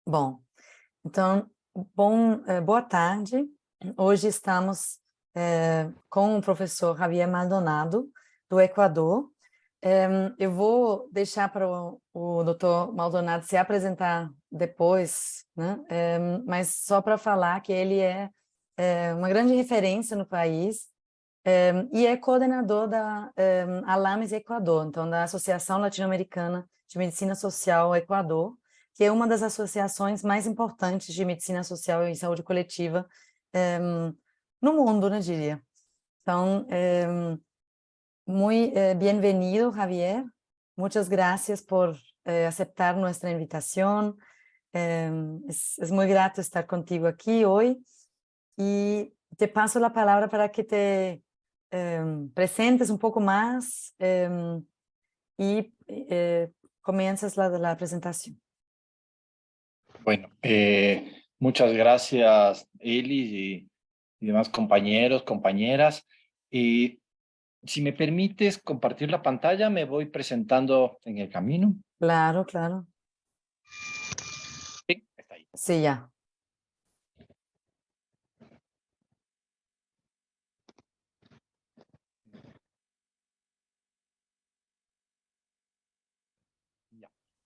Bom, então, boa tarde. Hoje estamos com o professor Javier Maldonado, do Equador. Eu vou deixar para o Dr. Maldonado se apresentar depois, né? Mas só para falar que ele é uma grande referência no país e é coordenador da ALAMES Equador, então da Associação Latino-Americana de Medicina Social Equador, que é uma das associações mais importantes de medicina social e saúde coletiva no mundo, né, diria. Então, muy bienvenido, Javier. Muchas gracias por aceptar nuestra invitación. Es muy grato estar contigo aquí hoy y te paso la palabra para que te presentes un poco más y comiences la presentación. Bueno, muchas gracias, Eli y demás compañeros, compañeras. Y si me permites compartir la pantalla, me voy presentando en el camino. Claro, claro. Sí, está ahí. Sí, ya.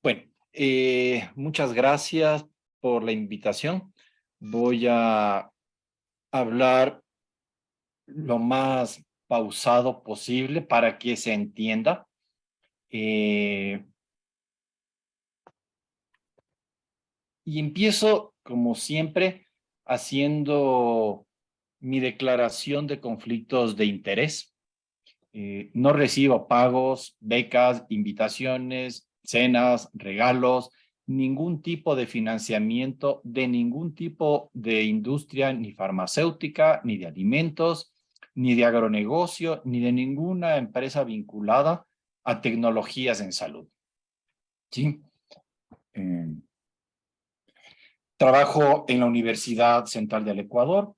Bueno, muchas gracias por la invitación. Voy a hablar lo más pausado posible para que se entienda. Y empiezo, como siempre, haciendo mi declaración de conflictos de interés. No recibo pagos, becas, invitaciones, cenas, regalos, ningún tipo de financiamiento de ningún tipo de industria, ni farmacéutica, ni de alimentos, ni de agronegocio, ni de ninguna empresa vinculada a tecnologías en salud. ¿Sí? Trabajo en la Universidad Central del Ecuador.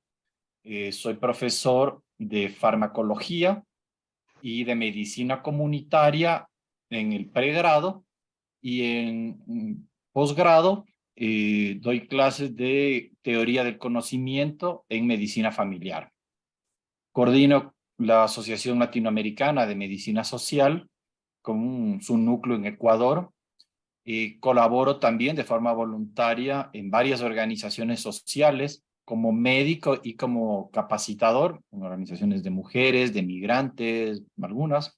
Soy profesor de farmacología y de medicina comunitaria en el pregrado y en posgrado doy clases de teoría del conocimiento en medicina familiar. Coordino la Asociación Latinoamericana de Medicina Social con su núcleo en Ecuador. Colaboro también de forma voluntaria en varias organizaciones sociales como médico y como capacitador, en organizaciones de mujeres, de migrantes, algunas.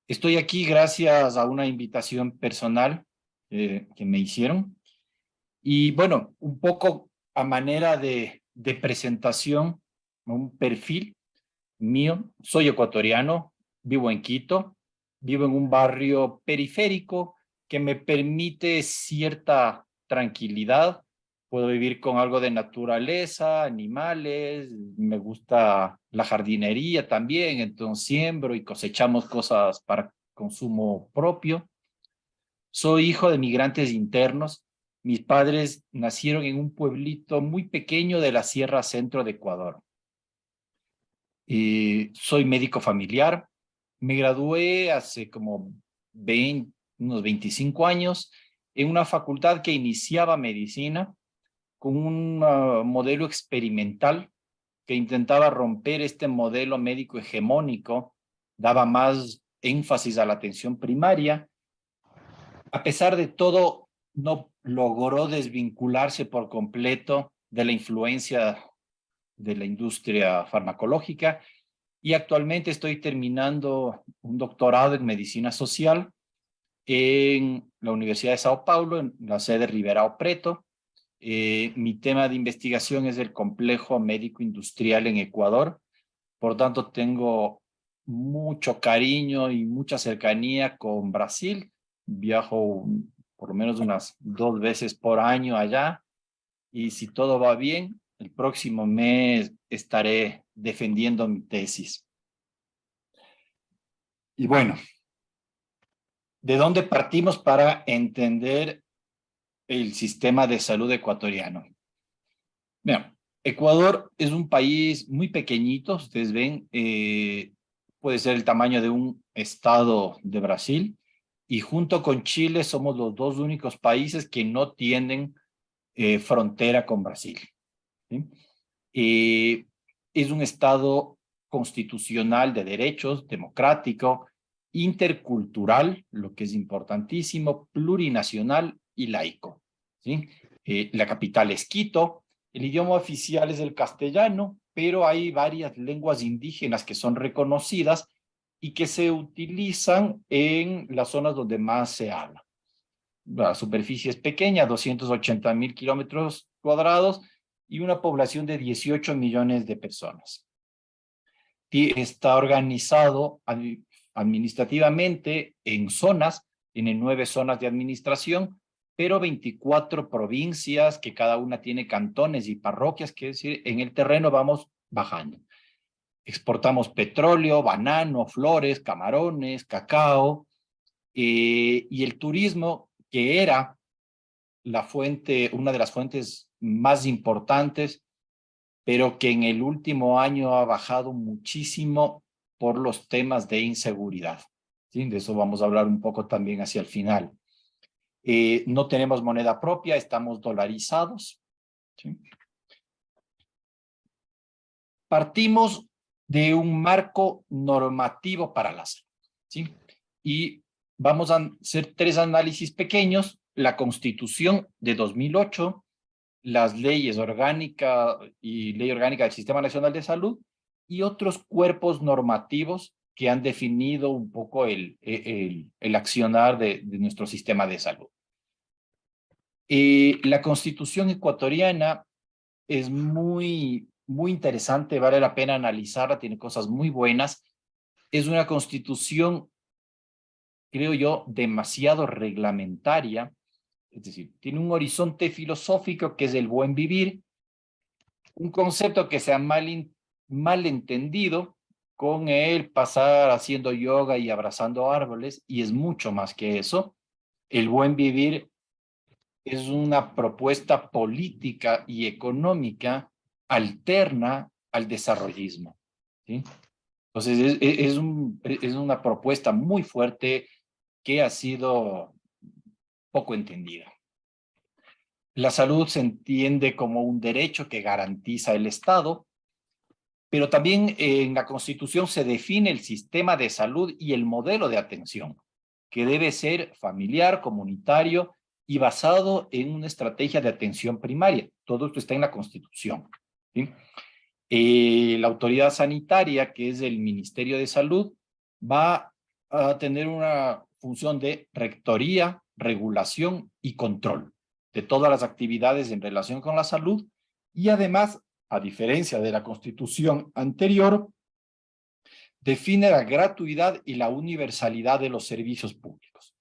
Estoy aquí gracias a una invitación personal que me hicieron. Y bueno, un poco a manera de presentación, un perfil mío. Soy ecuatoriano, vivo en Quito, vivo en un barrio periférico que me permite cierta tranquilidad. Puedo vivir con algo de naturaleza, animales, me gusta la jardinería también, entonces siembro y cosechamos cosas para consumo propio. Soy hijo de migrantes internos. Mis padres nacieron en un pueblito muy pequeño de la Sierra Centro de Ecuador. Soy médico familiar. Me gradué hace como unos 25 años en una facultad que iniciaba medicina con un modelo experimental que intentaba romper este modelo médico hegemónico, daba más énfasis a la atención primaria. A pesar de todo, no logró desvincularse por completo de la influencia de la industria farmacológica y actualmente estoy terminando un doctorado en medicina social en la Universidad de Sao Paulo, en la sede Ribeirão Preto. Mi tema de investigación es el complejo médico industrial en Ecuador, por tanto tengo mucho cariño y mucha cercanía con Brasil. Viajo por lo menos unas 2 veces por año allá y si todo va bien, el próximo mes estaré defendiendo mi tesis. Y bueno, ¿de dónde partimos para entender el sistema de salud ecuatoriano? Bien, Ecuador es un país muy pequeñito, ustedes ven, puede ser el tamaño de un estado de Brasil, y junto con Chile somos los dos únicos países que no tienen frontera con Brasil. ¿Sí? Es un Estado constitucional de derechos, democrático, intercultural, lo que es importantísimo, plurinacional y laico. ¿Sí? La capital es Quito, el idioma oficial es el castellano, pero hay varias lenguas indígenas que son reconocidas y que se utilizan en las zonas donde más se habla. La superficie es pequeña, 280,000 kilómetros cuadrados y una población de 18 millones de personas. Y está organizado administrativamente en zonas, tiene 9 zonas de administración, pero 24 provincias que cada una tiene cantones y parroquias, que es decir, en el terreno vamos bajando. Exportamos petróleo, banano, flores, camarones, cacao, y el turismo, que era la fuente, una de las fuentes más importantes, pero que en el último año ha bajado muchísimo por los temas de inseguridad. ¿Sí? De eso vamos a hablar un poco también hacia el final. No tenemos moneda propia, estamos dolarizados. ¿Sí? Partimos de un marco normativo para la salud. ¿Sí? Y vamos a hacer 3 análisis pequeños: la Constitución de 2008, las leyes orgánicas y ley orgánica del Sistema Nacional de Salud y otros cuerpos normativos que han definido un poco el accionar de nuestro sistema de salud. La Constitución ecuatoriana es muy interesante, vale la pena analizarla, tiene cosas muy buenas. Es una Constitución, creo yo, demasiado reglamentaria. Es decir, tiene un horizonte filosófico que es el buen vivir, un concepto que se ha mal entendido con el pasar haciendo yoga y abrazando árboles, y es mucho más que eso. El buen vivir es una propuesta política y económica alterna al desarrollismo. ¿Sí? Entonces, es una propuesta muy fuerte que ha sido poco entendida. La salud se entiende como un derecho que garantiza el Estado, pero también en la Constitución se define el sistema de salud y el modelo de atención, que debe ser familiar, comunitario y basado en una estrategia de atención primaria. Todo esto está en la Constitución. ¿Sí? La autoridad sanitaria, que es el Ministerio de Salud, va a tener una función de rectoría, regulación y control de todas las actividades en relación con la salud, y además, a diferencia de la Constitución anterior, define la gratuidad y la universalidad de los servicios públicos.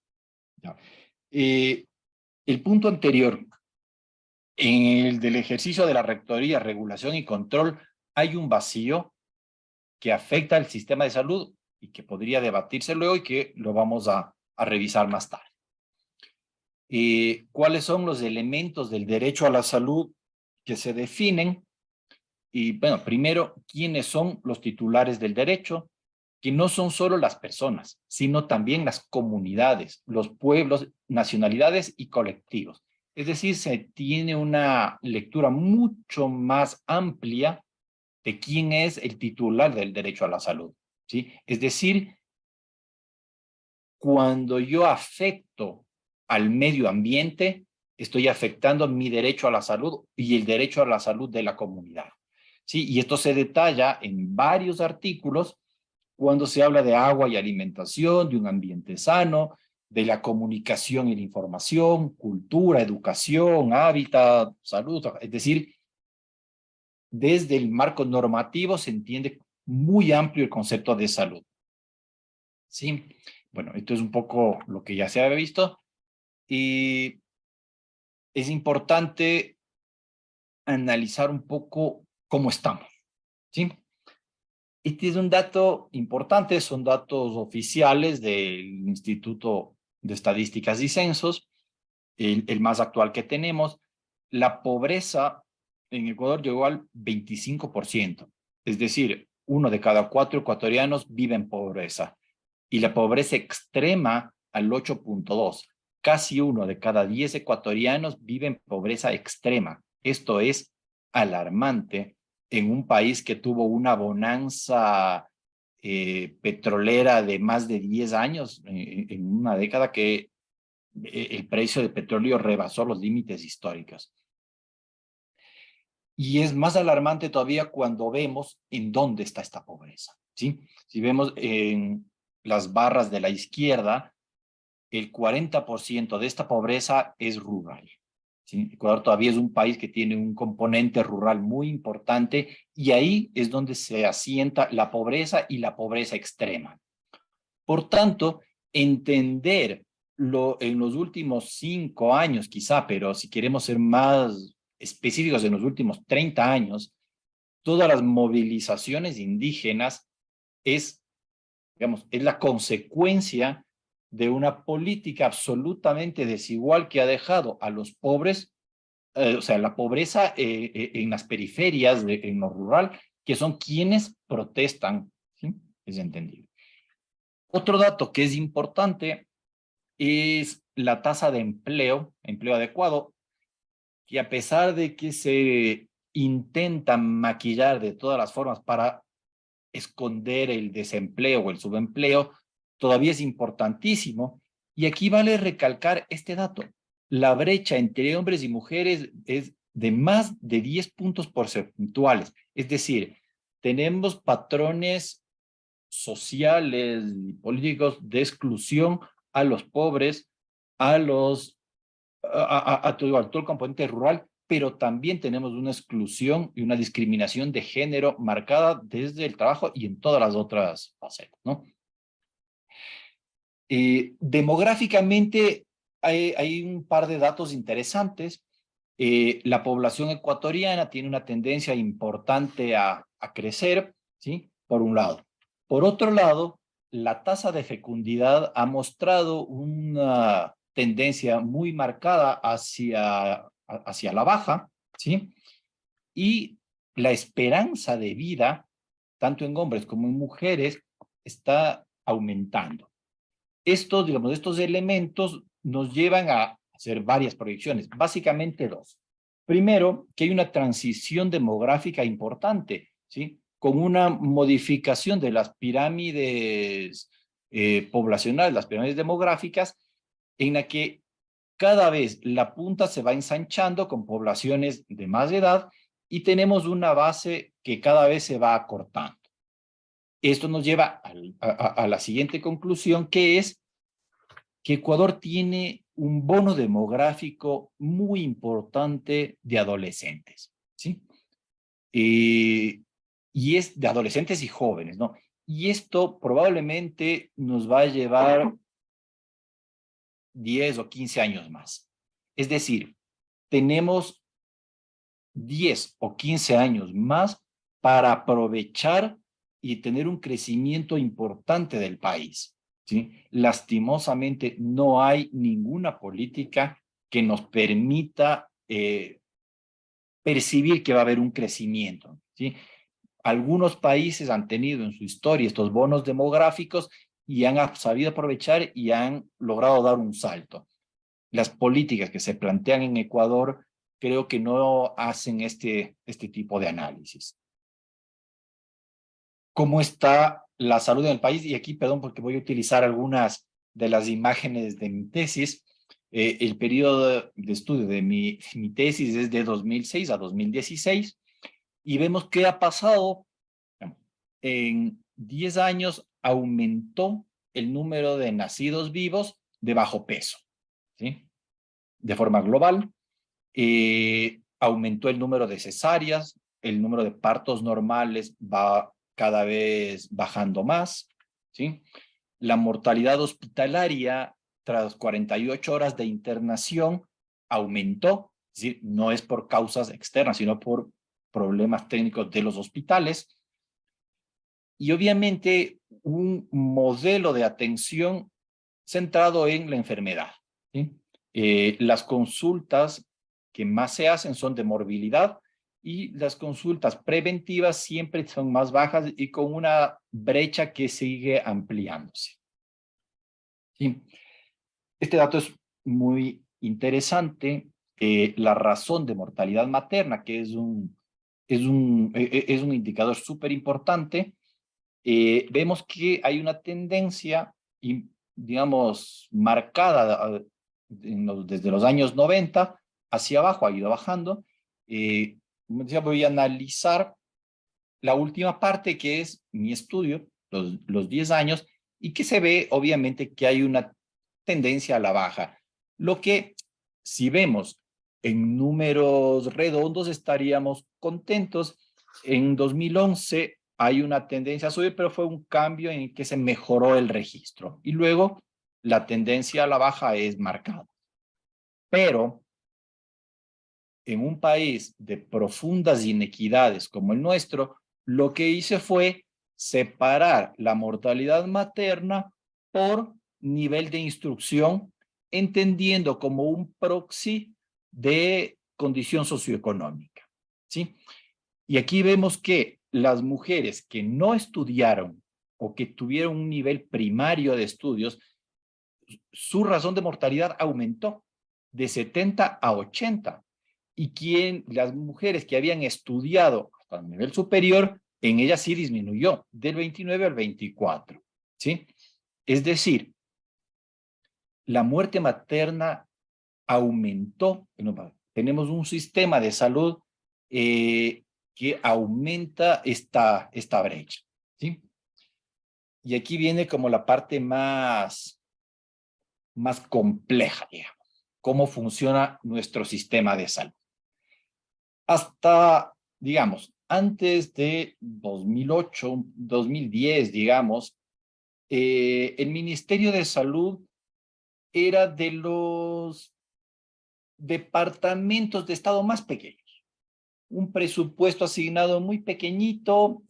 El punto anterior, en el del ejercicio de la rectoría, regulación y control, hay un vacío que afecta al sistema de salud y que podría debatirse luego y que lo vamos a revisar más tarde. ¿Cuáles son los elementos del derecho a la salud que se definen? Y bueno, primero, ¿quiénes son los titulares del derecho? Que no son solo las personas, sino también las comunidades, los pueblos, nacionalidades y colectivos. Es decir, se tiene una lectura mucho más amplia de quién es el titular del derecho a la salud. ¿Sí? Es decir, cuando yo afecto al medio ambiente, estoy afectando mi derecho a la salud y el derecho a la salud de la comunidad. ¿Sí? Y esto se detalla en varios artículos cuando se habla de agua y alimentación, de un ambiente sano, de la comunicación y la información, cultura, educación, hábitat, salud. Es decir, desde el marco normativo se entiende muy amplio el concepto de salud. ¿Sí? Bueno, esto es un poco lo que ya se había visto. Y es importante analizar un poco cómo estamos. ¿Sí? Este es un dato importante, son datos oficiales del Instituto de Estadísticas y Censos, el más actual que tenemos. La pobreza en Ecuador llegó al 25%, es decir, 1 de cada 4 ecuatorianos vive en pobreza, y la pobreza extrema al 8.2%. casi 1 de cada 10 ecuatorianos vive en pobreza extrema. Esto es alarmante en un país que tuvo una bonanza petrolera de más de 10 años, en una década que el precio del petróleo rebasó los límites históricos. Y es más alarmante todavía cuando vemos en dónde está esta pobreza, ¿sí? Si vemos en las barras de la izquierda, el 40% de esta pobreza es rural, ¿sí? Ecuador todavía es un país que tiene un componente rural muy importante y ahí es donde se asienta la pobreza y la pobreza extrema. Por tanto, entender en los últimos 5 años quizá, pero si queremos ser más específicos, en los últimos 30 años, todas las movilizaciones indígenas es, digamos, es la consecuencia de una política absolutamente desigual que ha dejado a los pobres, o sea, la pobreza en las periferias, en lo rural, que son quienes protestan, ¿sí? Es entendible. Otro dato que es importante es la tasa de empleo adecuado, que a pesar de que se intenta maquillar de todas las formas para esconder el desempleo o el subempleo, todavía es importantísimo. Y aquí vale recalcar este dato. La brecha entre hombres y mujeres es de más de 10 puntos porcentuales. Es decir, tenemos patrones sociales y políticos de exclusión a los pobres, a todo el componente rural, pero también tenemos una exclusión y una discriminación de género marcada desde el trabajo y en todas las otras facetas, ¿no? Demográficamente hay un par de datos interesantes. La población ecuatoriana tiene una tendencia importante a crecer, ¿sí? Por un lado. Por otro lado, la tasa de fecundidad ha mostrado una tendencia muy marcada hacia la baja, ¿sí? Y la esperanza de vida, tanto en hombres como en mujeres, está aumentando. Estos elementos nos llevan a hacer varias proyecciones, básicamente dos. Primero, que hay una transición demográfica importante, ¿sí? Con una modificación de las pirámides poblacionales, las pirámides demográficas, en la que cada vez la punta se va ensanchando con poblaciones de más edad y tenemos una base que cada vez se va acortando. Esto nos lleva a la siguiente conclusión, que es que Ecuador tiene un bono demográfico muy importante de adolescentes, ¿sí? Y es de adolescentes y jóvenes, ¿no? Y esto probablemente nos va a llevar 10 o 15 años más. Es decir, tenemos 10 o 15 años más para aprovechar y tener un crecimiento importante del país, ¿sí? Lastimosamente, no hay ninguna política que nos permita percibir que va a haber un crecimiento, ¿sí? Algunos países han tenido en su historia estos bonos demográficos y han sabido aprovechar y han logrado dar un salto. Las políticas que se plantean en Ecuador creo que no hacen este tipo de análisis. ¿Cómo está la salud en el país? Y aquí, perdón, porque voy a utilizar algunas de las imágenes de mi tesis. El periodo de estudio de mi tesis es de 2006 a 2016 y vemos qué ha pasado. En 10 años aumentó el número de nacidos vivos de bajo peso, ¿sí? De forma global. Aumentó el número de cesáreas, el número de partos normales va cada vez bajando más, ¿sí? La mortalidad hospitalaria tras 48 horas de internación aumentó, es decir, no es por causas externas, sino por problemas técnicos de los hospitales. Y obviamente un modelo de atención centrado en la enfermedad, ¿sí? Las consultas que más se hacen son de morbilidad y las consultas preventivas siempre son más bajas y con una brecha que sigue ampliándose, ¿sí? Este dato es muy interesante la razón de mortalidad materna, que es un indicador súper importante. Vemos que hay una tendencia, digamos, marcada desde los años 90 hacia abajo, ha ido bajando. Como decía, voy a analizar la última parte, que es mi estudio, los 10 años, y que se ve obviamente que hay una tendencia a la baja. Lo que, si vemos en números redondos, estaríamos contentos. En 2011 hay una tendencia a subir, pero fue un cambio en el que se mejoró el registro. Y luego la tendencia a la baja es marcada. Pero en un país de profundas inequidades como el nuestro, lo que hice fue separar la mortalidad materna por nivel de instrucción, entendiendo como un proxy de condición socioeconómica, ¿sí? Y aquí vemos que las mujeres que no estudiaron o que tuvieron un nivel primario de estudios, su razón de mortalidad aumentó de 70 a 80. Y las mujeres que habían estudiado hasta el nivel superior, en ellas sí disminuyó del 29 al 24, ¿sí? Es decir, la muerte materna aumentó. Tenemos un sistema de salud que aumenta esta brecha, ¿sí? Y aquí viene como la parte más compleja, digamos, cómo funciona nuestro sistema de salud. Hasta, digamos, antes de 2008, 2010, digamos, el Ministerio de Salud era de los departamentos de Estado más pequeños. Un presupuesto asignado muy pequeñito,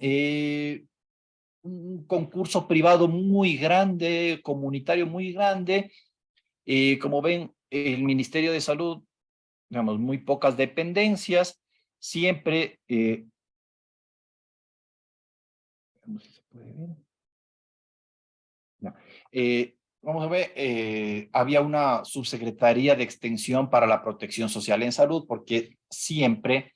un concurso privado muy grande, comunitario muy grande. Como ven, el Ministerio de Salud, digamos, muy pocas dependencias, siempre, no sé si se puede ver. No. Vamos a ver, había una subsecretaría de extensión para la protección social en salud, porque siempre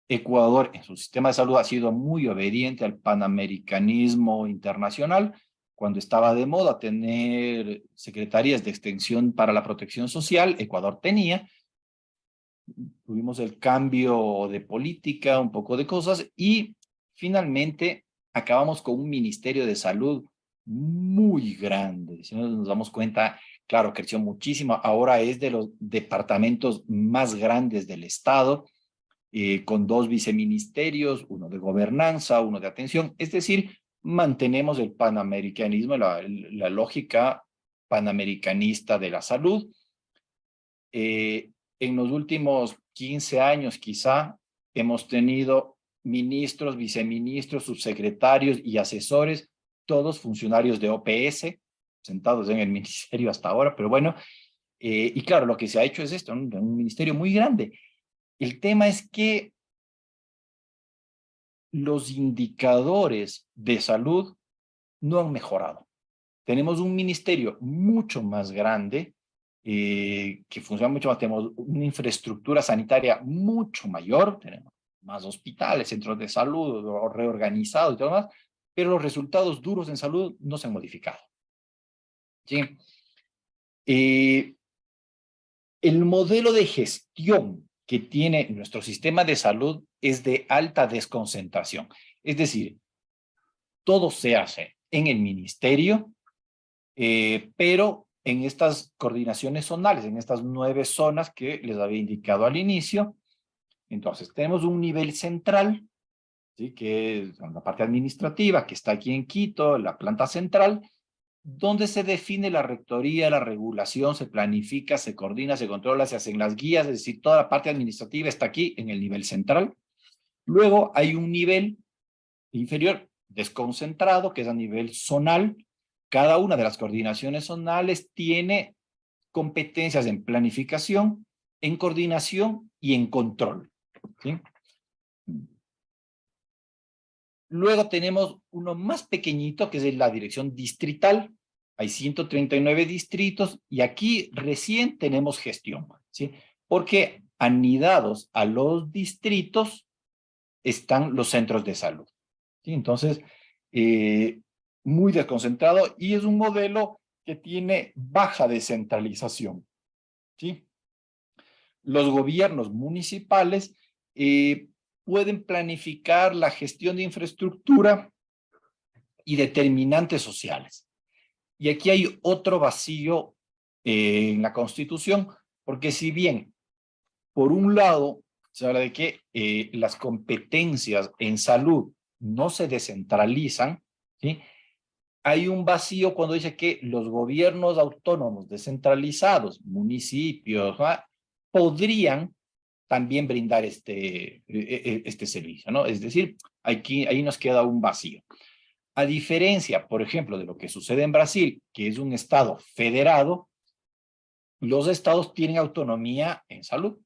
Ecuador en su sistema de salud ha sido muy obediente al panamericanismo internacional. Cuando estaba de moda tener secretarías de extensión para la protección social, Ecuador tenía. Tuvimos el cambio de política, un poco de cosas, y finalmente acabamos con un Ministerio de Salud muy grande. Si nos damos cuenta, claro, creció muchísimo. Ahora es de los departamentos más grandes del Estado, con 2 viceministerios, uno de gobernanza, uno de atención. Es decir, mantenemos el panamericanismo, la lógica panamericanista de la salud. En los últimos 15 años quizá hemos tenido ministros, viceministros, subsecretarios y asesores, todos funcionarios de OPS, sentados en el ministerio hasta ahora, pero bueno, y claro, lo que se ha hecho es esto, un ministerio muy grande. El tema es que los indicadores de salud no han mejorado. Tenemos un ministerio mucho más grande, que funciona mucho más, tenemos una infraestructura sanitaria mucho mayor, tenemos más hospitales, centros de salud reorganizados y todo más, pero los resultados duros en salud no se han modificado. ¿Sí? El modelo de gestión que tiene nuestro sistema de salud es de alta desconcentración. Es decir, todo se hace en el ministerio, pero en estas coordinaciones zonales, en estas 9 zonas que les había indicado al inicio. Entonces, tenemos un nivel central, ¿sí?, que es la parte administrativa, que está aquí en Quito, la planta central, donde se define la rectoría, la regulación, se planifica, se coordina, se controla, se hacen las guías, es decir, toda la parte administrativa está aquí en el nivel central. Luego hay un nivel inferior desconcentrado, que es a nivel zonal. Cada una de las coordinaciones zonales tiene competencias en planificación, en coordinación y en control, ¿sí? Luego tenemos uno más pequeñito, que es la dirección distrital, hay 139 distritos y aquí recién tenemos gestión, ¿sí? Porque anidados a los distritos están los centros de salud, ¿sí? Entonces, muy desconcentrado y es un modelo que tiene baja descentralización, ¿sí? Los gobiernos municipales pueden planificar la gestión de infraestructura y determinantes sociales. Y aquí hay otro vacío en la Constitución, porque si bien, por un lado, se habla de que las competencias en salud no se descentralizan, ¿sí? Hay un vacío cuando dice que los gobiernos autónomos descentralizados, municipios, ¿no?, podrían también brindar este servicio, ¿no? Es decir, aquí, ahí nos queda un vacío. A diferencia, por ejemplo, de lo que sucede en Brasil, que es un estado federado, los estados tienen autonomía en salud,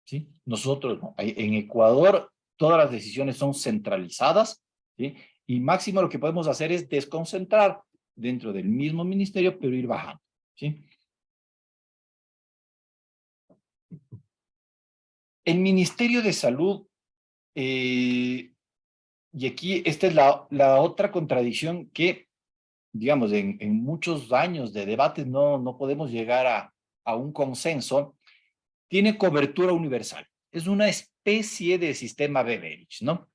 ¿sí? Nosotros no. En Ecuador todas las decisiones son centralizadas, ¿sí? Y máximo lo que podemos hacer es desconcentrar dentro del mismo ministerio, pero ir bajando, ¿sí? El Ministerio de Salud, y aquí esta es la otra contradicción que, digamos, en muchos años de debates no podemos llegar a un consenso, tiene cobertura universal. Es una especie de sistema Beveridge, ¿no?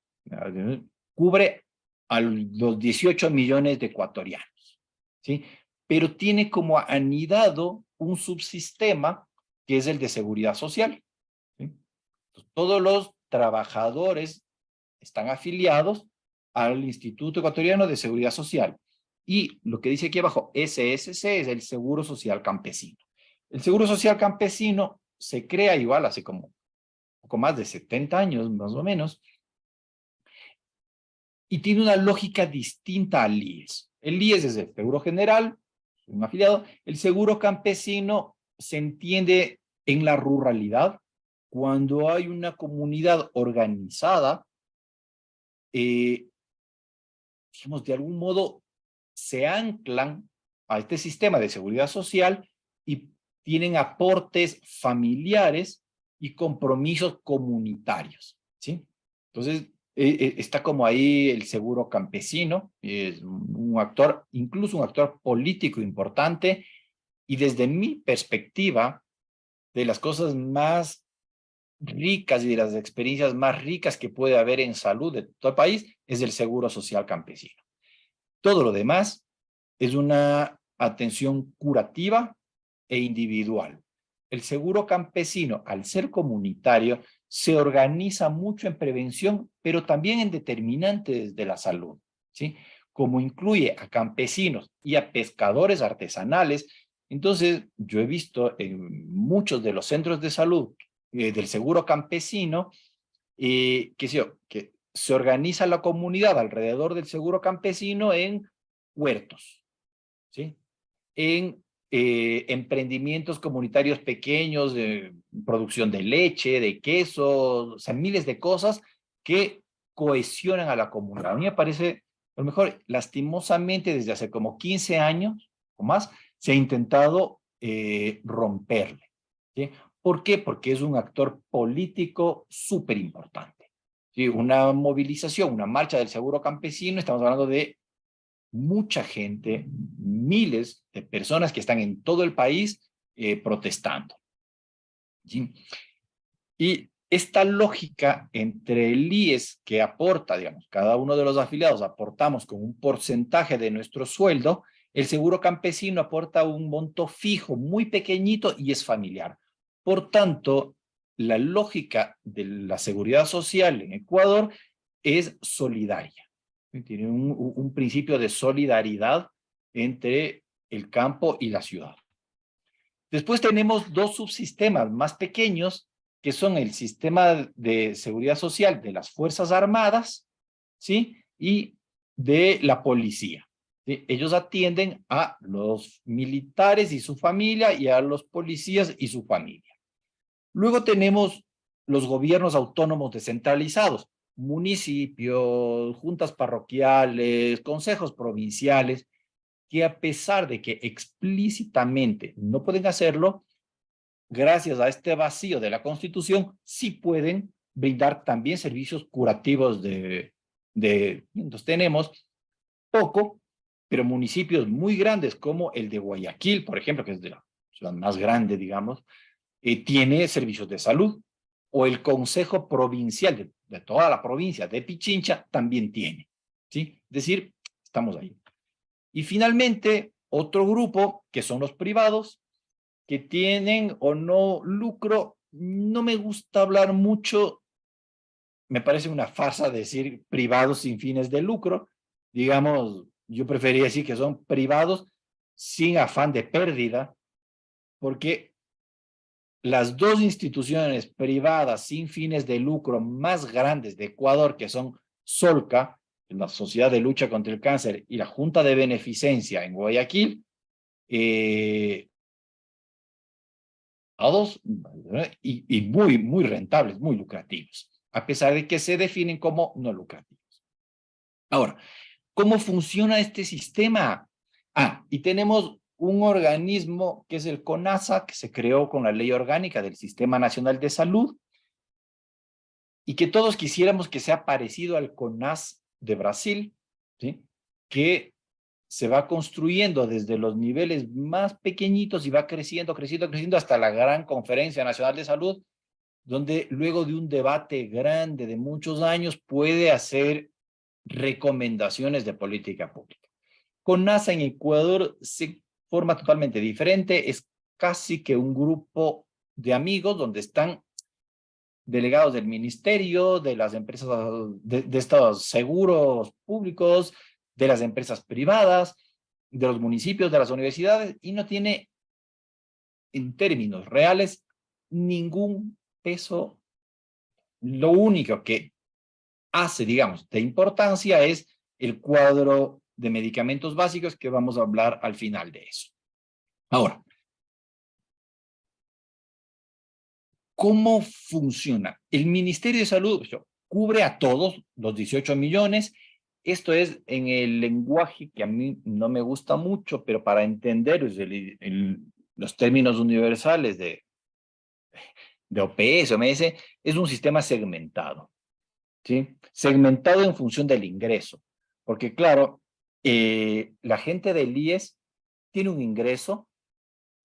Cubre a los 18 millones de ecuatorianos, ¿sí? Pero tiene como anidado un subsistema que es el de seguridad social, ¿sí? Entonces, todos los trabajadores están afiliados al Instituto Ecuatoriano de Seguridad Social. Y lo que dice aquí abajo, SSC, es el Seguro Social Campesino. El Seguro Social Campesino se crea igual hace como un poco más de 70 años, más o menos, y tiene una lógica distinta al IES. El IES es el Seguro General, un afiliado. El Seguro Campesino se entiende en la ruralidad, cuando hay una comunidad organizada, digamos, de algún modo se anclan a este sistema de seguridad social y tienen aportes familiares y compromisos comunitarios, ¿sí? Entonces, está como ahí el seguro campesino, es un actor, incluso un actor político importante, y desde mi perspectiva, de las cosas más ricas y de las experiencias más ricas que puede haber en salud de todo el país, es el seguro social campesino. Todo lo demás es una atención curativa e individual. El seguro campesino, al ser comunitario, se organiza mucho en prevención, pero también en determinantes de la salud, ¿sí? Como incluye a campesinos y a pescadores artesanales. Entonces, yo he visto en muchos de los centros de salud del seguro campesino, que se organiza la comunidad alrededor del seguro campesino en huertos, ¿sí? En emprendimientos comunitarios pequeños de producción de leche, de queso, o sea, miles de cosas que cohesionan a la comunidad. A mí me parece, a lo mejor, lastimosamente, desde hace como 15 años o más, se ha intentado romperle, ¿sí? ¿Por qué? Porque es un actor político súper importante, ¿sí? Una movilización, una marcha del seguro campesino, estamos hablando de mucha gente, miles de personas que están en todo el país protestando, ¿sí? Y esta lógica entre el IES que aporta, digamos, cada uno de los afiliados aportamos con un porcentaje de nuestro sueldo, el seguro campesino aporta un monto fijo muy pequeñito y es familiar. Por tanto, la lógica de la seguridad social en Ecuador es solidaria. Tiene un principio de solidaridad entre el campo y la ciudad. Después tenemos dos subsistemas más pequeños, que son el sistema de seguridad social de las Fuerzas Armadas, ¿sí? Y de la policía, ¿sí? Ellos atienden a los militares y su familia y a los policías y su familia. Luego tenemos los gobiernos autónomos descentralizados, municipios, juntas parroquiales, consejos provinciales, que a pesar de que explícitamente no pueden hacerlo, gracias a este vacío de la Constitución, sí pueden brindar también servicios curativos entonces tenemos poco, pero municipios muy grandes como el de Guayaquil, por ejemplo, que es de la ciudad más grande, digamos, tiene servicios de salud, o el Consejo Provincial de toda la provincia de Pichincha también tiene, ¿sí? Es decir, estamos ahí. Y finalmente, otro grupo, que son los privados, que tienen o no lucro. No me gusta hablar mucho, me parece una farsa decir privados sin fines de lucro. Digamos, yo preferiría decir que son privados sin afán de pérdida, porque las dos instituciones privadas sin fines de lucro más grandes de Ecuador, que son Solca, la Sociedad de Lucha contra el Cáncer, y la Junta de Beneficencia en Guayaquil, todos y muy, muy rentables, muy lucrativos, a pesar de que se definen como no lucrativos. Ahora, ¿cómo funciona este sistema? Y tenemos un organismo que es el CONASA, que se creó con la Ley Orgánica del Sistema Nacional de Salud, y que todos quisiéramos que sea parecido al CONAS de Brasil, ¿sí? Que se va construyendo desde los niveles más pequeñitos y va creciendo, creciendo, creciendo hasta la gran Conferencia Nacional de Salud, donde luego de un debate grande de muchos años puede hacer recomendaciones de política pública. Con NASA en Ecuador se forma totalmente diferente, es casi que un grupo de amigos donde están delegados del ministerio, de las empresas, de estos seguros públicos, de las empresas privadas, de los municipios, de las universidades, y no tiene, en términos reales, ningún peso. Lo único que hace, digamos, de importancia es el cuadro de medicamentos básicos, que vamos a hablar al final de eso. Ahora, ¿cómo funciona? El Ministerio de Salud cubre a todos los 18 millones. Esto es en el lenguaje que a mí no me gusta mucho, pero para entender los términos universales de OPS, OMS, es un sistema segmentado, ¿sí? Segmentado en función del ingreso. Porque claro, la gente del IES tiene un ingreso,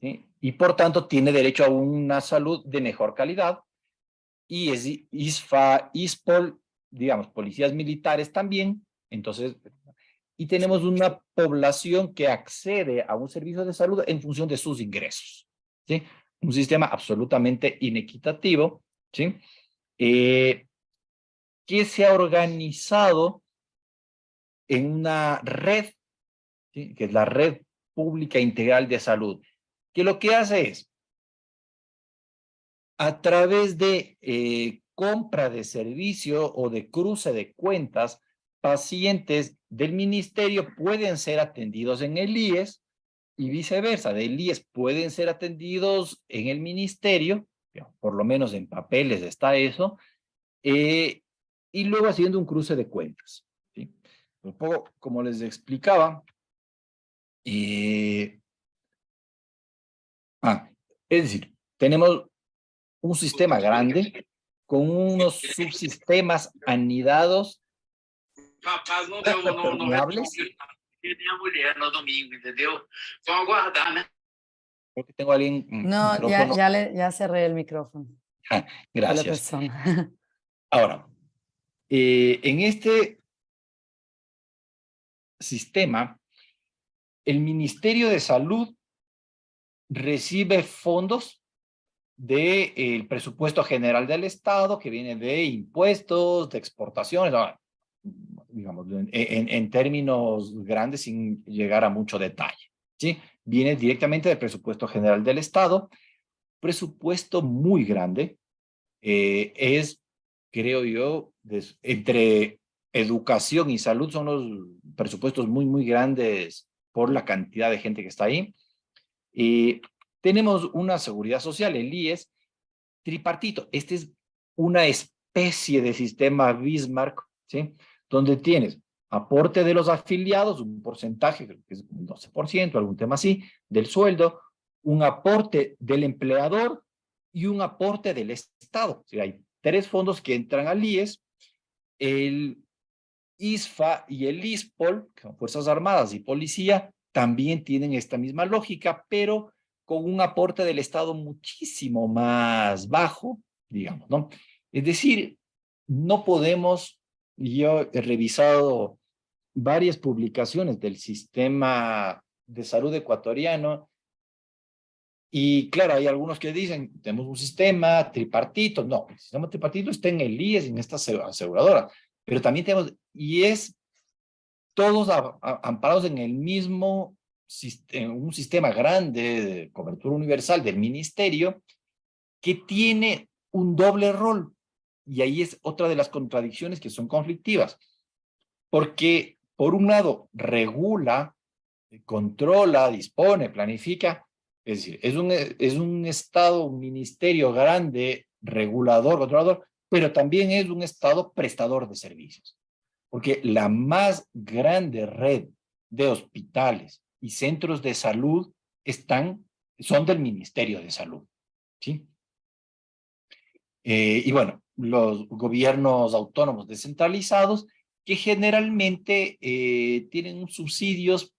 ¿sí? Y por tanto tiene derecho a una salud de mejor calidad, y es ISFA, ISPOL, digamos, policías militares también. Entonces, y tenemos una población que accede a un servicio de salud en función de sus ingresos, ¿sí? Un sistema absolutamente inequitativo, ¿sí? Que se ha organizado en una red, ¿sí? Que es la Red Pública Integral de Salud, que lo que hace es, a través de compra de servicio o de cruce de cuentas, pacientes del ministerio pueden ser atendidos en el IES y viceversa. Del IES pueden ser atendidos en el ministerio, por lo menos en papeles está eso, y luego haciendo un cruce de cuentas, ¿sí? Un poco como les explicaba, es decir, tenemos un sistema grande con unos subsistemas anidados Rapaz, não deu, não respondi minha mulher no domingo, entendeu? Vão aguardar, né? Creo que tengo a alguien, No, micrófono. ya cerré el micrófono de la Gracias. persona. Ahora, en este sistema, el Ministerio de Salud recibe fondos del presupuesto general del Estado, que viene de impuestos, de exportaciones, digamos, en términos grandes, sin llegar a mucho detalle, ¿sí? Viene directamente del presupuesto general del Estado, presupuesto muy grande, es, creo yo, entre educación y salud son los presupuestos muy, muy grandes por la cantidad de gente que está ahí. Tenemos una seguridad social, el IES, tripartito. Este es una especie de sistema Bismarck, ¿sí? Donde tienes aporte de los afiliados, un porcentaje, creo que es un 12%, algún tema así, del sueldo, un aporte del empleador y un aporte del Estado. O sea, hay 3 fondos que entran al IES, el ISFA y el ISPOL, que son Fuerzas Armadas y Policía, también tienen esta misma lógica, pero con un aporte del Estado muchísimo más bajo, digamos, ¿no? Es decir, no podemos, yo he revisado varias publicaciones del sistema de salud ecuatoriano y claro, hay algunos que dicen, tenemos un sistema tripartito. No, el sistema tripartito está en el IES, en esta aseguradora, pero también tenemos, y es todos amparados en el mismo, en un sistema grande de cobertura universal del ministerio que tiene un doble rol. Y ahí es otra de las contradicciones que son conflictivas. Porque, por un lado, regula, controla, dispone, planifica. Es decir, es un Estado, un ministerio grande, regulador, controlador, pero también es un Estado prestador de servicios. Porque la más grande red de hospitales y centros de salud son del Ministerio de Salud, ¿sí? Y bueno, los gobiernos autónomos descentralizados que generalmente tienen subsidios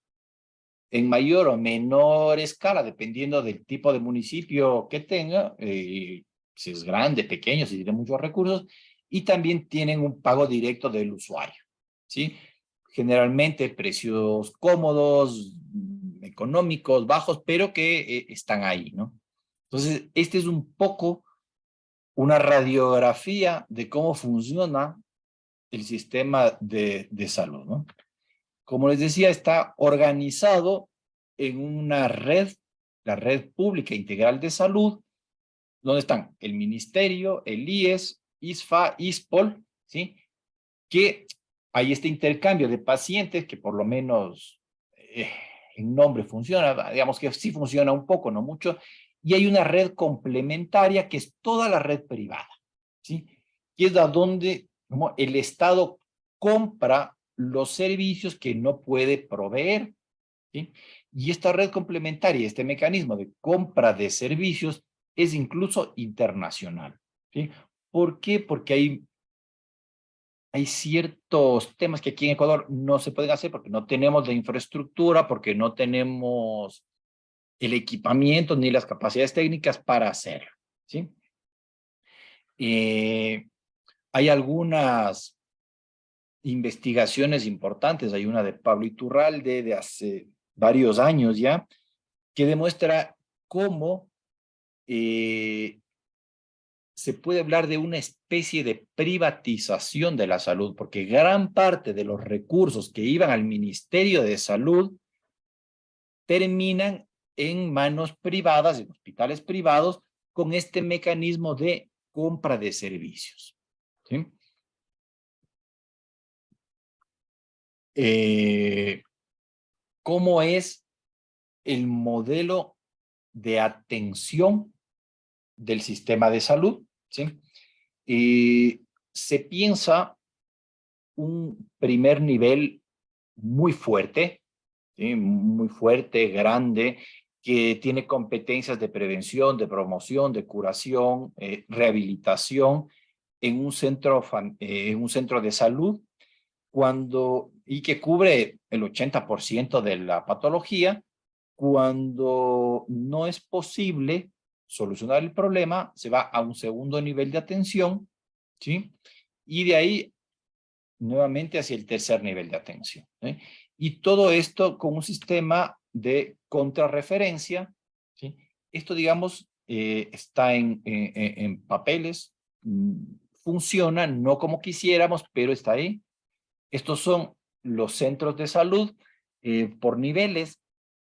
en mayor o menor escala, dependiendo del tipo de municipio que tenga, si es grande, pequeño, si tiene muchos recursos, y también tienen un pago directo del usuario, ¿sí? Generalmente precios cómodos, económicos, bajos, pero que están ahí, ¿no? Entonces, este es un poco una radiografía de cómo funciona el sistema de salud, ¿no? Como les decía, está organizado en una red, la Red Pública Integral de Salud, donde están el Ministerio, el IES, ISFA, ISPOL, ¿sí? Que hay este intercambio de pacientes que por lo menos en nombre funciona, digamos que sí funciona un poco, no mucho, y hay una red complementaria que es toda la red privada, ¿sí? Que es de donde el Estado compra los servicios que no puede proveer, ¿sí? Y esta red complementaria, este mecanismo de compra de servicios es incluso internacional, ¿sí? ¿Por qué? Porque hay ciertos temas que aquí en Ecuador no se pueden hacer porque no tenemos la infraestructura, porque no tenemos el equipamiento ni las capacidades técnicas para hacerlo, ¿sí? Hay algunas investigaciones importantes, hay una de Pablo Iturralde de hace varios años ya, que demuestra cómo se puede hablar de una especie de privatización de la salud, porque gran parte de los recursos que iban al Ministerio de Salud terminan en manos privadas, en hospitales privados, con este mecanismo de compra de servicios, ¿sí? ¿Cómo es el modelo de atención del sistema de salud? ¿Sí? Se piensa un primer nivel muy fuerte, ¿sí? Muy fuerte, grande, que tiene competencias de prevención, de promoción, de curación, rehabilitación en un centro de salud y que cubre el 80% de la patología. Cuando no es posible solucionar el problema, se va a un segundo nivel de atención, ¿sí? Y de ahí nuevamente hacia el tercer nivel de atención, ¿sí? Y todo esto con un sistema de contrarreferencia, ¿sí? Esto, digamos, está en papeles, funciona, no como quisiéramos, pero está ahí. Estos son los centros de salud por niveles.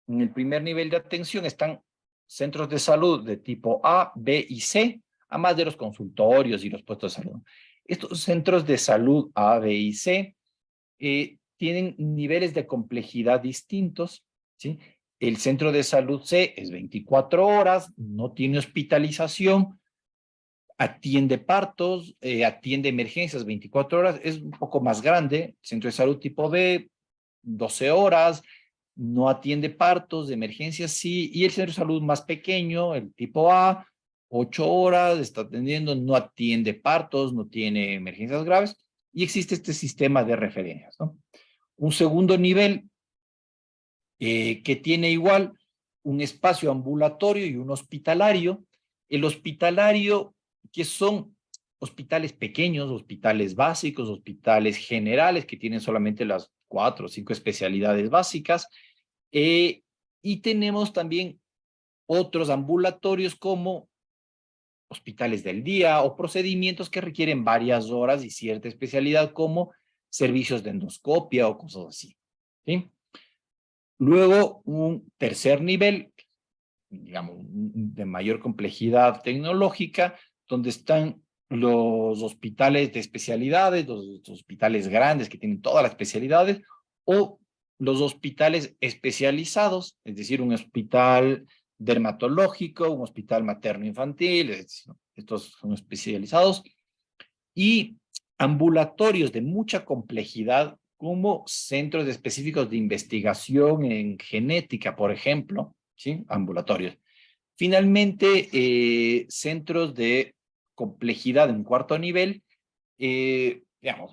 En el primer nivel de atención están centros de salud de tipo A, B y C, además de los consultorios y los puestos de salud. Estos centros de salud A, B y C tienen niveles de complejidad distintos, ¿sí? El centro de salud C es 24 horas, no tiene hospitalización, atiende partos, atiende emergencias 24 horas, es un poco más grande, centro de salud tipo B, 12 horas, no atiende partos, de emergencias sí, y el centro de salud más pequeño, el tipo A, 8 horas, está atendiendo, no atiende partos, no tiene emergencias graves, y existe este sistema de referencias, ¿no? Un segundo nivel que tiene igual un espacio ambulatorio y un hospitalario. El hospitalario, que son hospitales pequeños, hospitales básicos, hospitales generales, que tienen solamente las 4 o 5 especialidades básicas. Y tenemos también otros ambulatorios como hospitales del día o procedimientos que requieren varias horas y cierta especialidad como servicios de endoscopia o cosas así, ¿sí? Luego, un tercer nivel, digamos, de mayor complejidad tecnológica, donde están los hospitales de especialidades, los hospitales grandes que tienen todas las especialidades, o los hospitales especializados, es decir, un hospital dermatológico, un hospital materno-infantil, estos son especializados, y ambulatorios de mucha complejidad, como centros específicos de investigación en genética, por ejemplo, ¿sí? Ambulatorios. Finalmente, centros de complejidad en cuarto nivel, digamos,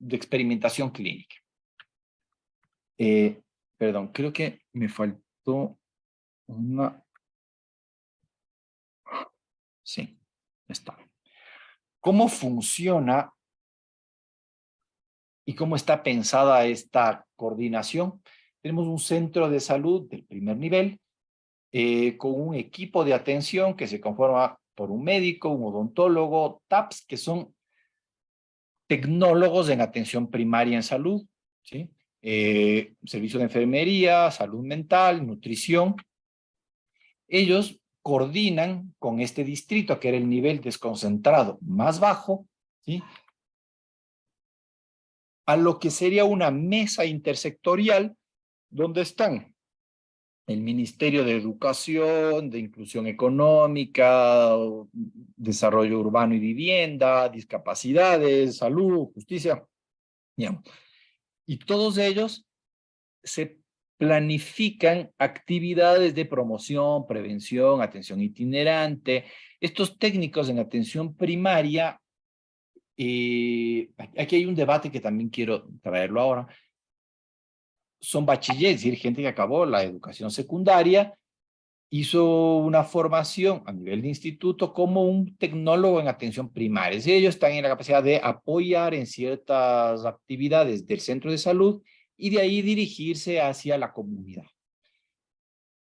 de experimentación clínica. Perdón, creo que me faltó una... Sí, está. ¿Cómo funciona y cómo está pensada esta coordinación? Tenemos un centro de salud del primer nivel, con un equipo de atención que se conforma por un médico, un odontólogo, TAPS, que son tecnólogos en atención primaria en salud, ¿sí? Servicio de enfermería, salud mental, nutrición. Ellos coordinan con este distrito, que era el nivel desconcentrado más bajo, ¿sí? A lo que sería una mesa intersectorial donde están el Ministerio de Educación, de Inclusión Económica, Desarrollo Urbano y Vivienda, Discapacidades, Salud, Justicia, digamos. Y todos ellos se planifican actividades de promoción, prevención, atención itinerante. Estos técnicos en atención primaria, aquí hay un debate que también quiero traerlo ahora, son bachilleres, es decir, gente que acabó la educación secundaria, hizo una formación a nivel de instituto como un tecnólogo en atención primaria. Es decir, ellos están en la capacidad de apoyar en ciertas actividades del centro de salud y de ahí dirigirse hacia la comunidad.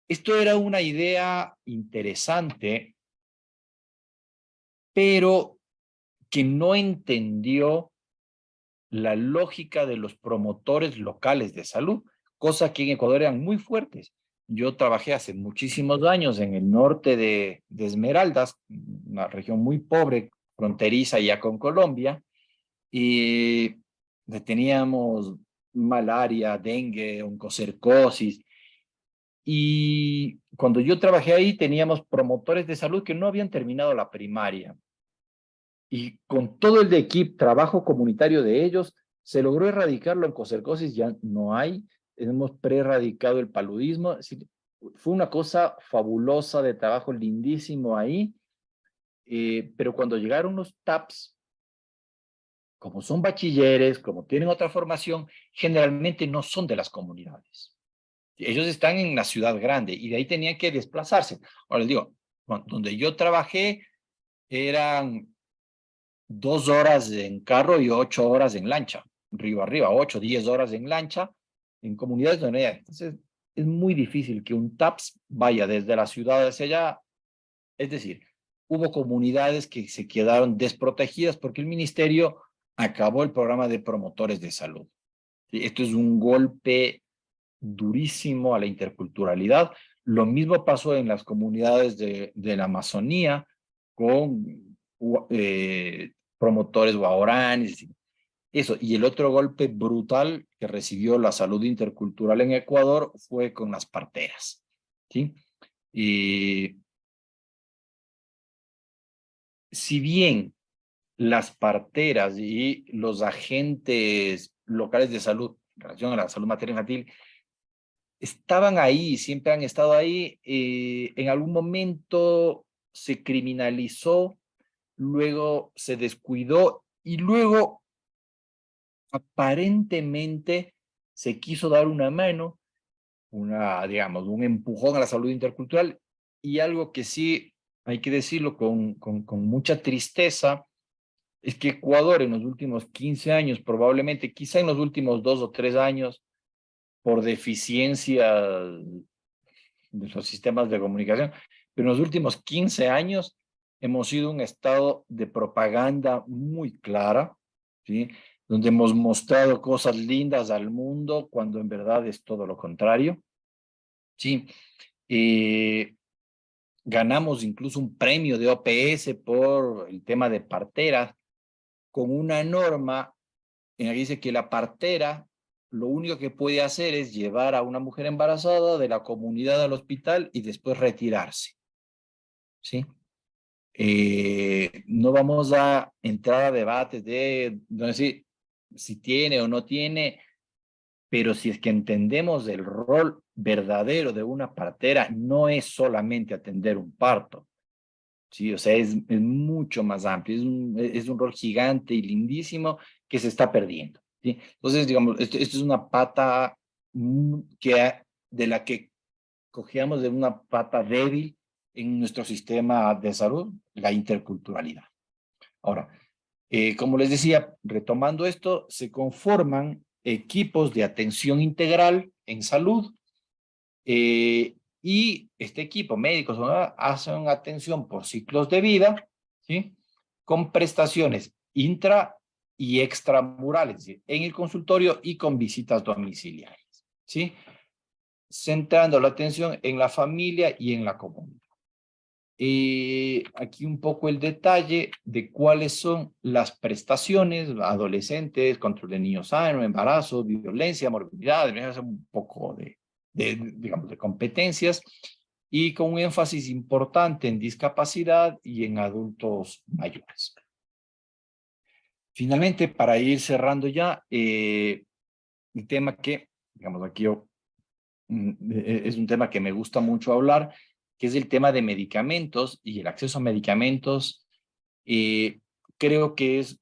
Esto era una idea interesante, pero que no entendió la lógica de los promotores locales de salud, cosa que en Ecuador eran muy fuertes. Yo trabajé hace muchísimos años en el norte de Esmeraldas, una región muy pobre, fronteriza ya con Colombia, y teníamos malaria, dengue, oncocercosis, y cuando yo trabajé ahí teníamos promotores de salud que no habían terminado la primaria. Y con todo el de equipo, trabajo comunitario de ellos, se logró erradicar la oncocercosis, ya no hay, hemos pre-erradicado el paludismo, es decir, fue una cosa fabulosa de trabajo lindísimo ahí, pero cuando llegaron los TAPS, como son bachilleres, como tienen otra formación, generalmente no son de las comunidades. Ellos están en la ciudad grande y de ahí tenían que desplazarse. Ahora les digo, donde yo trabajé eran 2 horas en carro y 8 horas en lancha, río arriba, 8, 10 horas en lancha, en comunidades donde hay. Entonces, es muy difícil que un TAPS vaya desde la ciudad hacia allá. Es decir, hubo comunidades que se quedaron desprotegidas porque el ministerio acabó el programa de promotores de salud. ¿Sí? Esto es un golpe durísimo a la interculturalidad. Lo mismo pasó en las comunidades de la Amazonía con promotores guaraníes. Eso. Y el otro golpe brutal que recibió la salud intercultural en Ecuador fue con las parteras, ¿sí? Y si bien las parteras y los agentes locales de salud en relación a la salud materna infantil estaban ahí, siempre han estado ahí, en algún momento se criminalizó, luego se descuidó y luego aparentemente se quiso dar una mano, digamos, un empujón a la salud intercultural, y algo que sí hay que decirlo con mucha tristeza, es que Ecuador en los últimos 15 años, probablemente, quizá en los últimos 2 o 3 años, por deficiencia de los sistemas de comunicación, pero en los últimos 15 años hemos sido un estado de propaganda muy clara, ¿sí? Donde hemos mostrado cosas lindas al mundo cuando en verdad es todo lo contrario. ¿Sí? Ganamos incluso un premio de OPS por el tema de parteras, con una norma en la que dice que la partera lo único que puede hacer es llevar a una mujer embarazada de la comunidad al hospital y después retirarse. ¿Sí? No vamos a entrar a debates de no decir si tiene o no tiene, pero si es que entendemos el rol verdadero de una partera, no es solamente atender un parto, ¿sí? O sea, es mucho más amplio, es un rol gigante y lindísimo que se está perdiendo, ¿sí? Entonces, digamos, esto es una pata de la que cojeamos de una pata débil en nuestro sistema de salud, la interculturalidad. Ahora, como les decía, retomando esto, se conforman equipos de atención integral en salud, y este equipo, médicos, hacen atención por ciclos de vida, ¿sí? Con prestaciones intra y extramurales, es decir, en el consultorio y con visitas domiciliarias, ¿sí? Centrando la atención en la familia y en la comunidad. Aquí un poco el detalle de cuáles son las prestaciones, adolescentes, control de niños sanos, embarazo, violencia, morbilidad, un poco digamos, de competencias, y con un énfasis importante en discapacidad y en adultos mayores. Finalmente, para ir cerrando ya, el tema que, digamos, aquí es un tema que me gusta mucho hablar, que es el tema de medicamentos y el acceso a medicamentos. Creo que es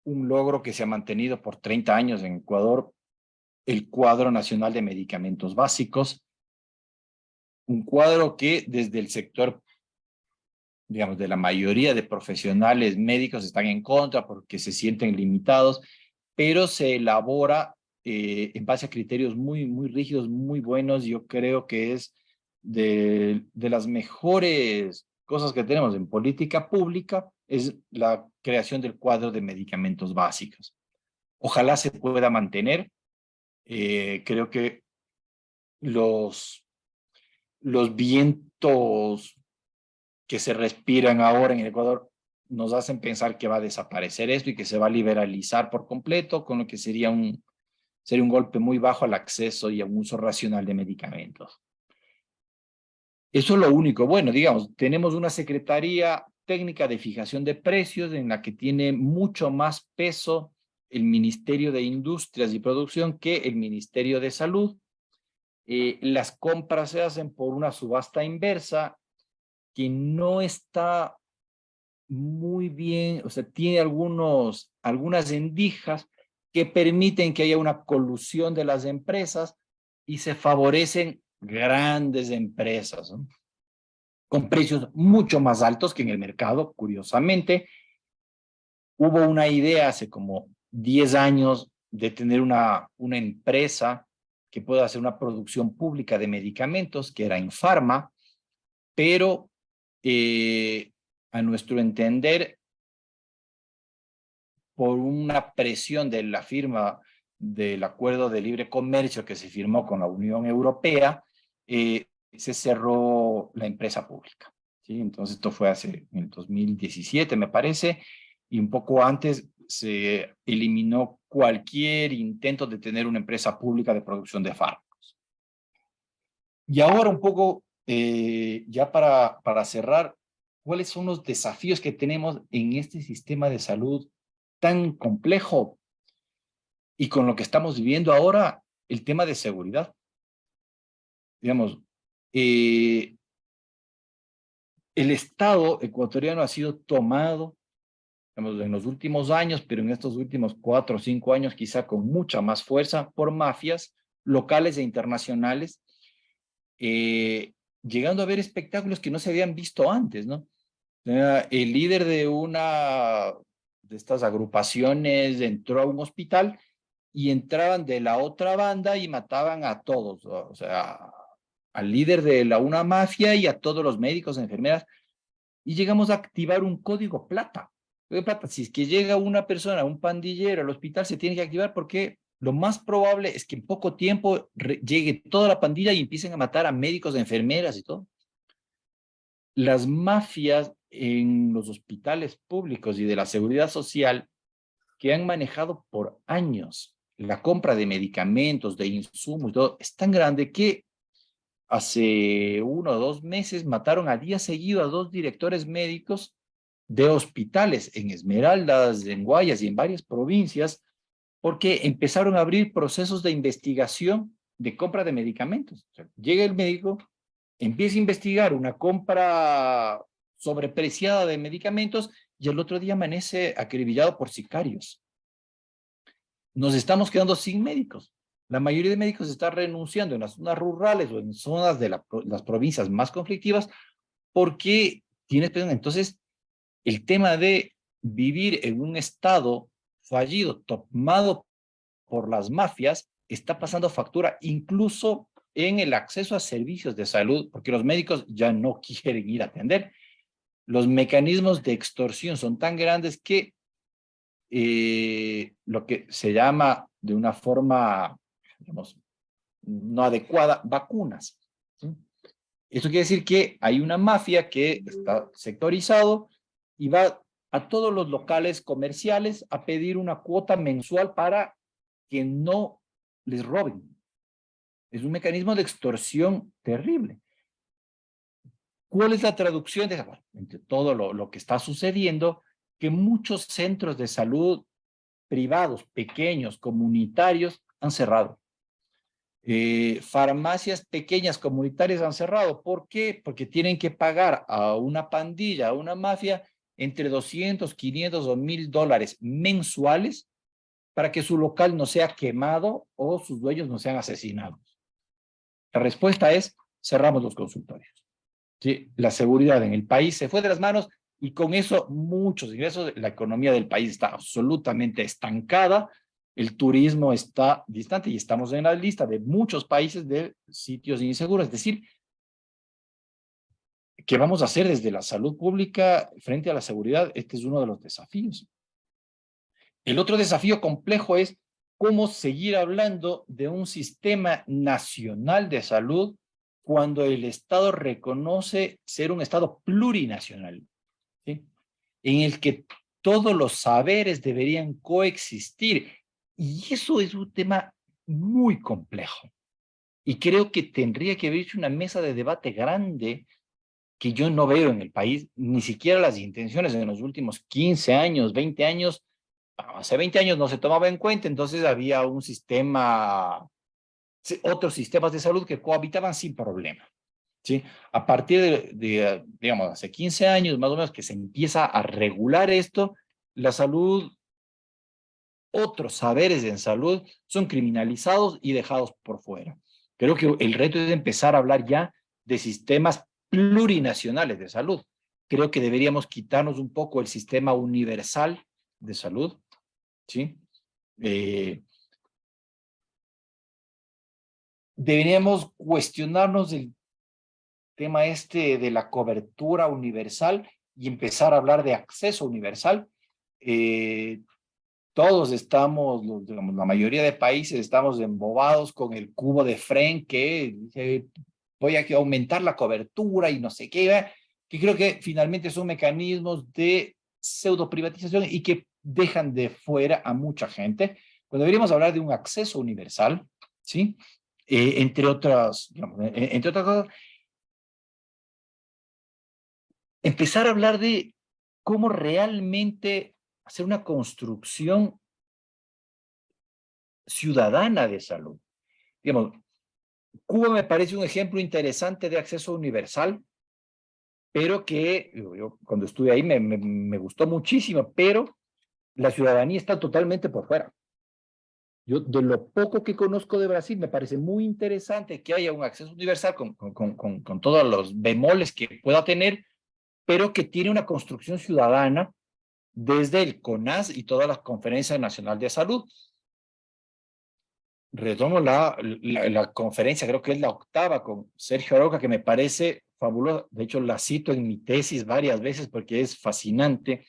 un logro que se ha mantenido por 30 años en Ecuador, el Cuadro Nacional de Medicamentos Básicos, un cuadro que desde el sector, digamos, de la mayoría de profesionales médicos están en contra porque se sienten limitados, pero se elabora en base a criterios muy rígidos, muy buenos. Yo creo que es de las mejores cosas que tenemos en política pública, es la creación del cuadro de medicamentos básicos. Ojalá se pueda mantener. Creo que los vientos que se respiran ahora en el Ecuador nos hacen pensar que va a desaparecer esto y que se va a liberalizar por completo, con lo que sería un golpe muy bajo al acceso y a un uso racional de medicamentos. Eso es lo único. Bueno, digamos, tenemos una Secretaría Técnica de Fijación de Precios en la que tiene mucho más peso el Ministerio de Industrias y Producción que el Ministerio de Salud. Las compras se hacen por una subasta inversa que no está muy bien, o sea, tiene algunas endijas que permiten que haya una colusión de las empresas y se favorecen grandes empresas, ¿no? Con precios mucho más altos que en el mercado. Curiosamente, hubo una idea hace como 10 años de tener una empresa que pueda hacer una producción pública de medicamentos, que era Infarma, pero a nuestro entender, por una presión de la firma del acuerdo de libre comercio que se firmó con la Unión Europea, se cerró la empresa pública, ¿sí? Entonces esto fue en el 2017, me parece, y un poco antes se eliminó cualquier intento de tener una empresa pública de producción de fármacos. Y ahora un poco, ya para cerrar, cuáles son los desafíos que tenemos en este sistema de salud tan complejo y con lo que estamos viviendo ahora, el tema de seguridad. Digamos, el Estado ecuatoriano ha sido tomado, digamos, en los últimos años, pero en estos últimos 4 o 5 años quizá con mucha más fuerza por mafias locales e internacionales, llegando a ver espectáculos que no se habían visto antes, ¿no? El líder de una de estas agrupaciones entró a un hospital y entraban de la otra banda y mataban a todos, o sea, al líder de una mafia y a todos los médicos, enfermeras, y llegamos a activar un código plata. Código plata, si es que llega una persona, un pandillero al hospital, se tiene que activar porque lo más probable es que en poco tiempo llegue toda la pandilla y empiecen a matar a médicos, enfermeras y todo. Las mafias en los hospitales públicos y de la seguridad social que han manejado por años la compra de medicamentos, de insumos y todo, es tan grande que hace 1 o 2 meses mataron a día seguido a 2 directores médicos de hospitales en Esmeraldas, en Guayas y en varias provincias, porque empezaron a abrir procesos de investigación de compra de medicamentos. O sea, llega el médico, empieza a investigar una compra sobrepreciada de medicamentos y el otro día amanece acribillado por sicarios. Nos estamos quedando sin médicos. La mayoría de médicos está renunciando en las zonas rurales o en zonas de las provincias más conflictivas porque tienes, entonces, el tema de vivir en un estado fallido, tomado por las mafias, está pasando factura incluso en el acceso a servicios de salud, porque los médicos ya no quieren ir a atender. Los mecanismos de extorsión son tan grandes que lo que se llama de una forma, digamos, no adecuada, vacunas. ¿Sí? Esto quiere decir que hay una mafia que está sectorizado y va a todos los locales comerciales a pedir una cuota mensual para que no les roben. Es un mecanismo de extorsión terrible. ¿Cuál es la traducción de bueno, entre todo lo que está sucediendo? Que muchos centros de salud privados, pequeños, comunitarios, han cerrado. Farmacias pequeñas, comunitarias han cerrado. ¿Por qué? Porque tienen que pagar a una pandilla, a una mafia, entre 200, 500 o $1,000 mensuales para que su local no sea quemado o sus dueños no sean asesinados. La respuesta es, cerramos los consultorios. ¿Sí? La seguridad en el país se fue de las manos y con eso muchos ingresos, la economía del país está absolutamente estancada, el turismo está distante y estamos en la lista de muchos países de sitios inseguros. Es decir, ¿qué vamos a hacer desde la salud pública frente a la seguridad? Este es uno de los desafíos. El otro desafío complejo es cómo seguir hablando de un sistema nacional de salud cuando el Estado reconoce ser un Estado plurinacional, ¿sí? En el que todos los saberes deberían coexistir. Y eso es un tema muy complejo. Y creo que tendría que haber hecho una mesa de debate grande que yo no veo en el país, ni siquiera las intenciones en los últimos 15 años, 20 años. Hace 20 años no se tomaba en cuenta, entonces había un sistema, otros sistemas de salud que cohabitaban sin problema. ¿Sí? A partir digamos, hace 15 años más o menos que se empieza a regular esto, la salud, otros saberes en salud son criminalizados y dejados por fuera. Creo que el reto es empezar a hablar ya de sistemas plurinacionales de salud. Creo que deberíamos quitarnos un poco el sistema universal de salud, ¿sí? Deberíamos cuestionarnos el tema de la cobertura universal y empezar a hablar de acceso universal. Todos estamos, digamos, la mayoría de países estamos embobados con el cubo de Frenk que voy a aumentar la cobertura y no sé qué, que creo que finalmente son mecanismos de pseudo privatización y que dejan de fuera a mucha gente, cuando deberíamos hablar de un acceso universal, ¿sí? Entre otras, digamos, entre otras cosas, empezar a hablar de cómo realmente hacer una construcción ciudadana de salud. Digamos, Cuba me parece un ejemplo interesante de acceso universal, pero que yo cuando estuve ahí me gustó muchísimo, pero la ciudadanía está totalmente por fuera. Yo, de lo poco que conozco de Brasil, me parece muy interesante que haya un acceso universal con todos los bemoles que pueda tener, pero que tiene una construcción ciudadana desde el CONAS y todas las conferencias nacionales de salud. Retomo la conferencia, creo que es la 8ª con Sergio Aroca, que me parece fabulosa. De hecho, la cito en mi tesis varias veces porque es fascinante.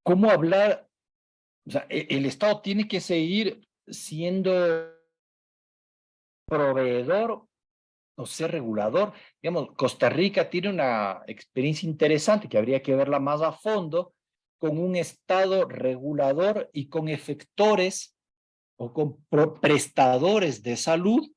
¿Cómo hablar? O sea, el Estado tiene que seguir siendo proveedor o ser regulador. Digamos, Costa Rica tiene una experiencia interesante que habría que verla más a fondo, con un Estado regulador y con efectores o con prestadores de salud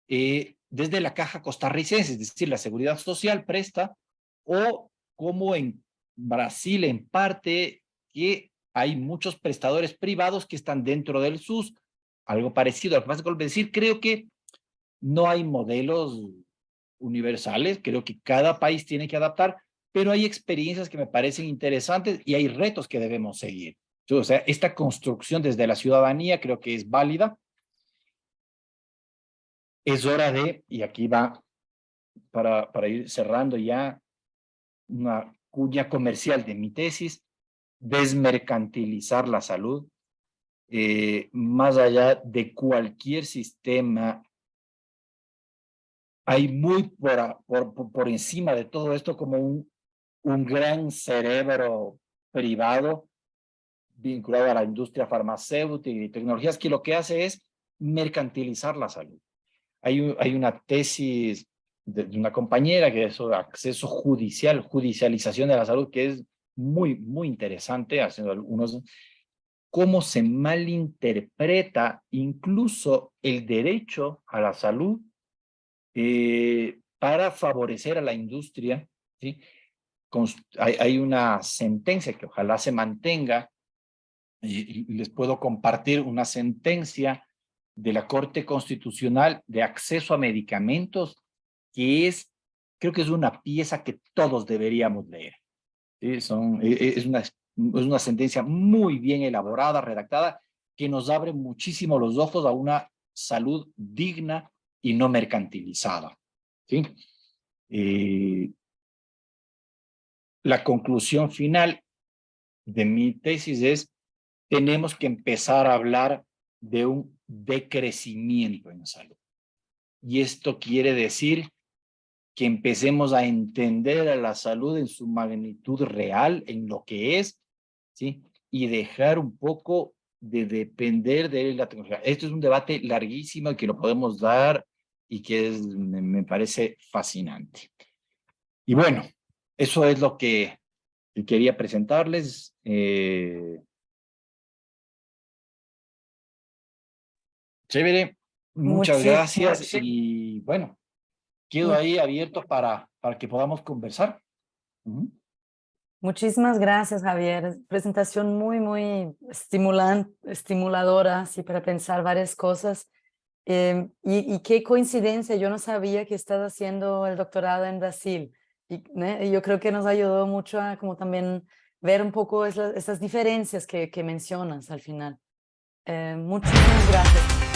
desde la caja costarricense, es decir, la Seguridad Social presta, o como en Brasil en parte, que hay muchos prestadores privados que están dentro del SUS, algo parecido a lo que pasa con decir, creo que no hay modelos universales, creo que cada país tiene que adaptar, pero hay experiencias que me parecen interesantes y hay retos que debemos seguir. O sea, esta construcción desde la ciudadanía creo que es válida. Es hora de, y aquí va para ir cerrando ya una cuña comercial de mi tesis, desmercantilizar la salud, más allá de cualquier sistema. Hay muy por encima de todo esto como un gran cerebro privado vinculado a la industria farmacéutica y tecnologías que lo que hace es mercantilizar la salud. Hay una tesis de una compañera que es sobre acceso judicial, judicialización de la salud, que es muy, muy interesante, haciendo algunos, cómo se malinterpreta incluso el derecho a la salud para favorecer a la industria, ¿sí? Hay una sentencia que ojalá se mantenga, y les puedo compartir una sentencia de la Corte Constitucional de acceso a medicamentos, que creo que es una pieza que todos deberíamos leer. ¿Sí? Es una sentencia muy bien elaborada, redactada, que nos abre muchísimo los ojos a una salud digna y no mercantilizada. ¿Sí? La conclusión final de mi tesis es: tenemos que empezar a hablar de un decrecimiento en salud. Y esto quiere decir que empecemos a entender a la salud en su magnitud real, en lo que es, ¿sí? Y dejar un poco de depender de la tecnología. Esto es un debate larguísimo y que lo podemos dar y que me parece fascinante. Y bueno, eso es lo que quería presentarles. Chévere, muchas gracias y bueno, quedo ahí abierto para que podamos conversar. Muchísimas gracias, Javier. Presentación muy, muy estimuladora, así para pensar varias cosas. Y qué coincidencia, yo no sabía que estás haciendo el doctorado en Brasil. Y yo creo que nos ayudó mucho a como también ver un poco esas diferencias que mencionas al final. Muchísimas gracias.